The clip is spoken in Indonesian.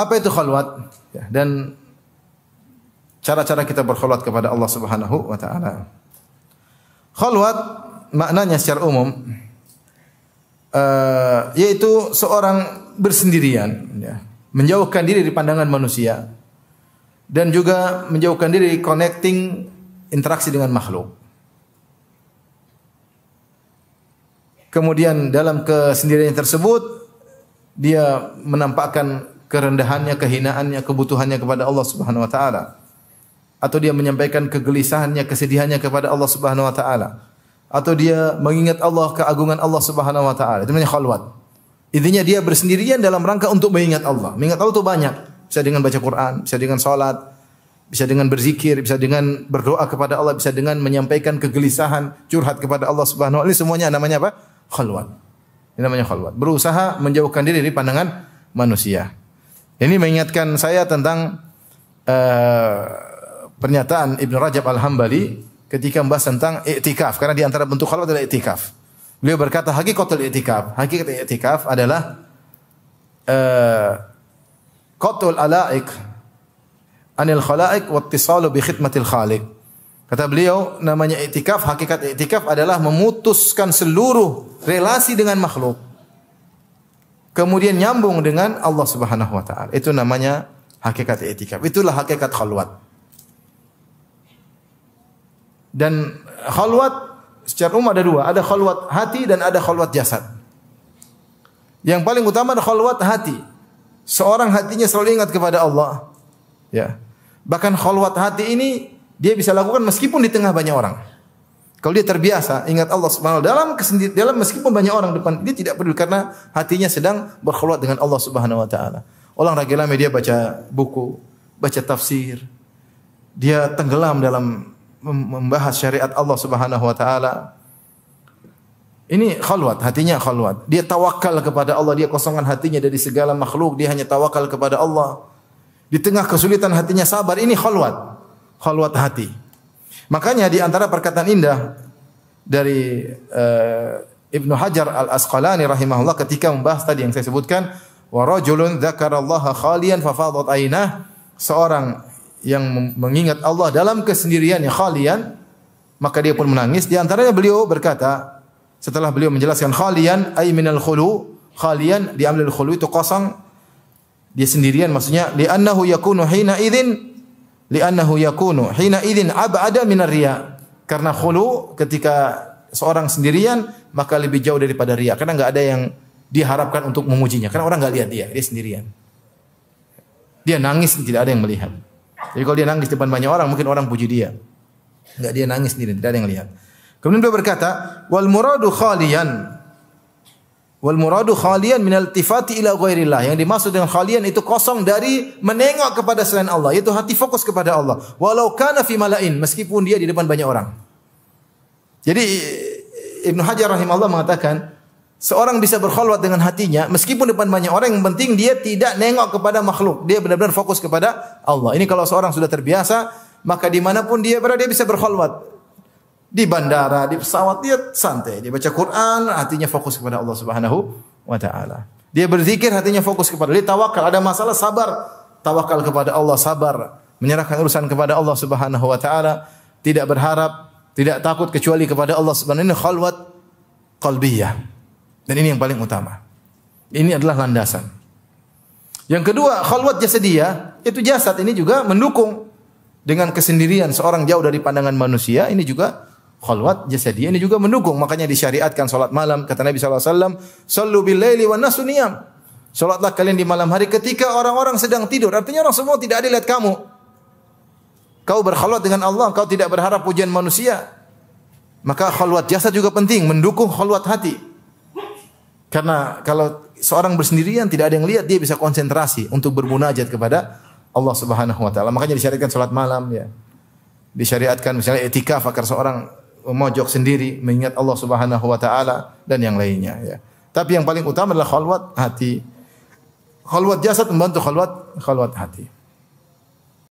Apa itu khalwat? Ya, dan cara-cara kita berkhalwat kepada Allah Subhanahu wa taala. Khalwat maknanya secara umum yaitu seorang bersendirian, ya, menjauhkan diri dari pandangan manusia dan juga menjauhkan diri dari connecting interaksi dengan makhluk. Kemudian dalam kesendirian tersebut dia menampakkan kerendahannya, kehinaannya, kebutuhannya kepada Allah Subhanahu wa taala. Atau dia menyampaikan kegelisahannya, kesedihannya kepada Allah Subhanahu wa taala. Atau dia mengingat Allah, keagungan Allah Subhanahu wa taala. Itu namanya khalwat. Intinya dia bersendirian dalam rangka untuk mengingat Allah. Mengingat Allah itu banyak. Bisa dengan baca Quran, bisa dengan salat, bisa dengan berzikir, bisa dengan berdoa kepada Allah, bisa dengan menyampaikan kegelisahan, curhat kepada Allah Subhanahu wa taala. Ini semuanya namanya apa? Khalwat. Ini namanya khalwat. Berusaha menjauhkan diri dari pandangan manusia. Ini mengingatkan saya tentang pernyataan Ibnu Rajab Al-Hambali ketika membahas tentang i'tikaf, karena di antara bentuk khalwat adalah i'tikaf. Beliau berkata hakikatul i'tikaf, hakikat i'tikaf adalah qatul alaik anil khalaik wa ittisalu bi khidmatil khaliq. Kata beliau, namanya i'tikaf, hakikat i'tikaf adalah memutuskan seluruh relasi dengan makhluk, kemudian nyambung dengan Allah Subhanahu wa taala. Itu namanya hakikat i'tikaf. Itulah hakikat khalwat. Dan khalwat secara umum ada dua, ada khalwat hati dan ada khalwat jasad. Yang paling utama adalah khalwat hati. Seorang hatinya selalu ingat kepada Allah. Ya. Bahkan khalwat hati ini dia bisa lakukan meskipun di tengah banyak orang. Kalau dia terbiasa ingat Allah Subhanahu wa taala dalam meskipun banyak orang depan, dia tidak peduli karena hatinya sedang berkhalwat dengan Allah Subhanahu wa taala. Orang lagi lama dia baca buku, baca tafsir. Dia tenggelam dalam membahas syariat Allah Subhanahu wa taala. Ini khalwat, hatinya khalwat. Dia tawakal kepada Allah, dia kosongkan hatinya dari segala makhluk, dia hanya tawakal kepada Allah. Di tengah kesulitan hatinya sabar, ini khalwat. Khalwat hati. Makanya di antara perkataan indah dari Ibnu Hajar Al-Asqalani rahimahullah ketika membahas tadi yang saya sebutkan, wa rajulun dzakarallaha khalian fa fadat ainah, seorang yang mengingat Allah dalam kesendiriannya khalian, maka dia pun menangis. Di antaranya beliau berkata, setelah beliau menjelaskan khalian ay minal khulu, khalian diambil dari khulu itu kosong, dia sendirian, maksudnya li'annahu yakunu hina idzin ab'ada minar riya. Karena khulu ketika seorang sendirian maka lebih jauh daripada riya, karena enggak ada yang diharapkan untuk memujinya, karena orang enggak lihat dia sendirian. Dia nangis tidak ada yang melihat. Jadi kalau dia nangis di depan banyak orang, mungkin orang puji dia. Enggak, dia nangis sendiri, tidak ada yang lihat. Kemudian dia berkata, wal muradu khalian min iltifati ila ghairillah. Yang dimaksud dengan khalian itu kosong dari menengok kepada selain Allah, yaitu hati fokus kepada Allah. Walau kana fi malain, meskipun dia di depan banyak orang. Jadi Ibnu Hajar rahimahullah mengatakan, seorang bisa berkhalwat dengan hatinya meskipun depan banyak orang, yang penting dia tidak nengok kepada makhluk. Dia benar-benar fokus kepada Allah. Ini kalau seorang sudah terbiasa, maka dimanapun dia berada dia bisa berkhalwat. Di bandara, di pesawat dia santai, dia baca Quran, hatinya fokus kepada Allah Subhanahu wa taala. Dia berzikir, hatinya fokus kepada Allah. Dia tawakal, ada masalah sabar, tawakal kepada Allah, sabar, menyerahkan urusan kepada Allah Subhanahu wa taala, tidak berharap, tidak takut kecuali kepada Allah Subhanahu. Ini khalwat qalbiyah. Dan ini yang paling utama. Ini adalah landasan. Yang kedua, khalwat jasadiyah, itu jasad ini juga mendukung dengan kesendirian seorang jauh dari pandangan manusia, ini juga khalwat jasadiyah, ini juga mendukung. Makanya disyariatkan salat malam, kata Nabi sallallahu alaihi wasallam, "Shallu bil laili wan nasu niyam." Salatlah kalian di malam hari ketika orang-orang sedang tidur. Artinya orang semua tidak ada lihat kamu. Kau berkhalwat dengan Allah, kau tidak berharap pujian manusia. Maka khalwat jasad juga penting, mendukung khalwat hati. Karena kalau seorang bersendirian tidak ada yang lihat, dia bisa konsentrasi untuk bermunajat kepada Allah Subhanahu wa taala. Makanya disyariatkan salat malam, ya. Disyariatkan misalnya i'tikaf agar seorang memojok sendiri mengingat Allah Subhanahu wa taala dan yang lainnya, ya. Tapi yang paling utama adalah khalwat hati. Khalwat jasad membantu khalwat hati.